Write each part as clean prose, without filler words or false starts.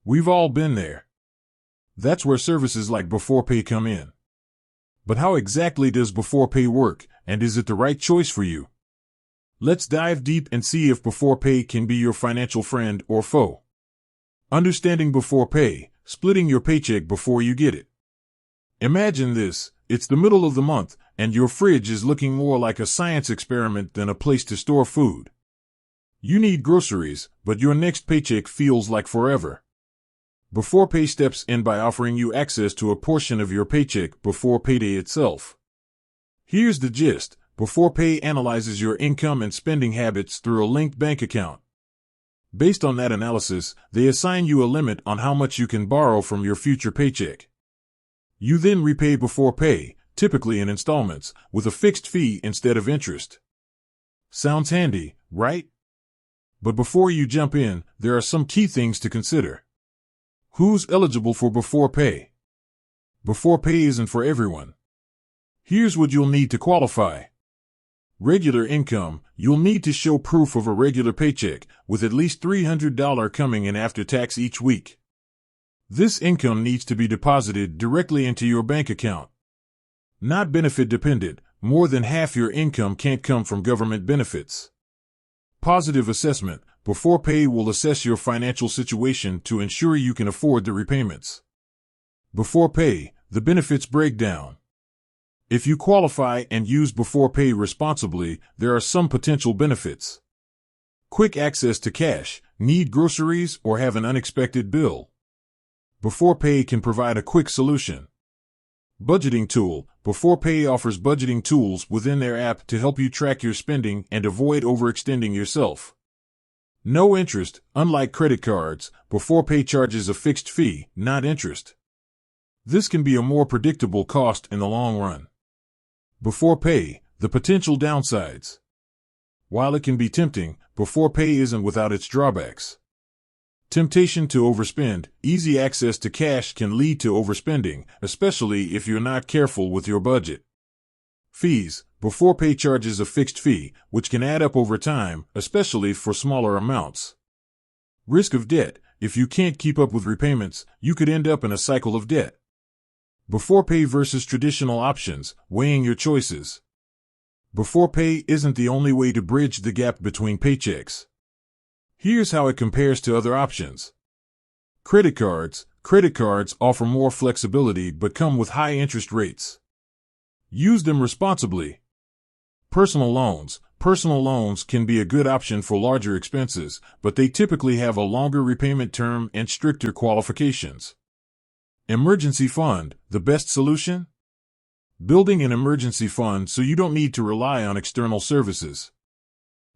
We've all been there. That's where services like Beforepay come in. But how exactly does Beforepay work, and is it the right choice for you? Let's dive deep and see if Beforepay can be your financial friend or foe. Understanding Beforepay, splitting your paycheck before you get it. Imagine this, it's the middle of the month, and your fridge is looking more like a science experiment than a place to store food. You need groceries, but your next paycheck feels like forever. Beforepay steps in by offering you access to a portion of your paycheck before payday itself. Here's the gist. Beforepay analyzes your income and spending habits through a linked bank account. Based on that analysis, they assign you a limit on how much you can borrow from your future paycheck. You then repay Beforepay, typically in installments, with a fixed fee instead of interest. Sounds handy, right? But before you jump in, there are some key things to consider. Who's eligible for Beforepay? Beforepay isn't for everyone. Here's what you'll need to qualify. Regular income, you'll need to show proof of a regular paycheck, with at least $300 coming in after tax each week. This income needs to be deposited directly into your bank account. Not benefit dependent, more than half your income can't come from government benefits. Positive assessment, Beforepay will assess your financial situation to ensure you can afford the repayments. Beforepay, the benefits breakdown. If you qualify and use Beforepay responsibly, there are some potential benefits. Quick access to cash, need groceries or have an unexpected bill. Beforepay can provide a quick solution. Budgeting tool, Beforepay offers budgeting tools within their app to help you track your spending and avoid overextending yourself. No interest, unlike credit cards, Beforepay charges a fixed fee, not interest. This can be a more predictable cost in the long run. Beforepay, the potential downsides. While it can be tempting, Beforepay isn't without its drawbacks. Temptation to overspend, easy access to cash can lead to overspending, especially if you're not careful with your budget. Fees, Beforepay charges a fixed fee, which can add up over time, especially for smaller amounts. Risk of debt, if you can't keep up with repayments, you could end up in a cycle of debt. Beforepay versus traditional options, weighing your choices. Beforepay isn't the only way to bridge the gap between paychecks. Here's how it compares to other options. Credit cards offer more flexibility but come with high interest rates. Use them responsibly. Personal loans can be a good option for larger expenses, but they typically have a longer repayment term and stricter qualifications. Emergency fund, the best solution? Building an emergency fund so you don't need to rely on external services.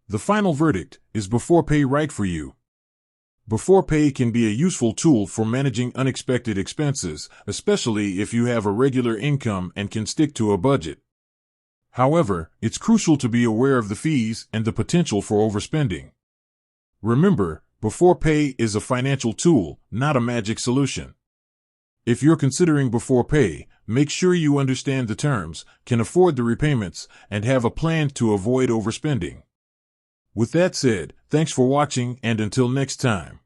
The final verdict, is Beforepay right for you? Beforepay can be a useful tool for managing unexpected expenses, especially if you have a regular income and can stick to a budget. However, it's crucial to be aware of the fees and the potential for overspending. Remember, Beforepay is a financial tool, not a magic solution. If you're considering Beforepay, make sure you understand the terms, can afford the repayments, and have a plan to avoid overspending. With that said, thanks for watching and until next time.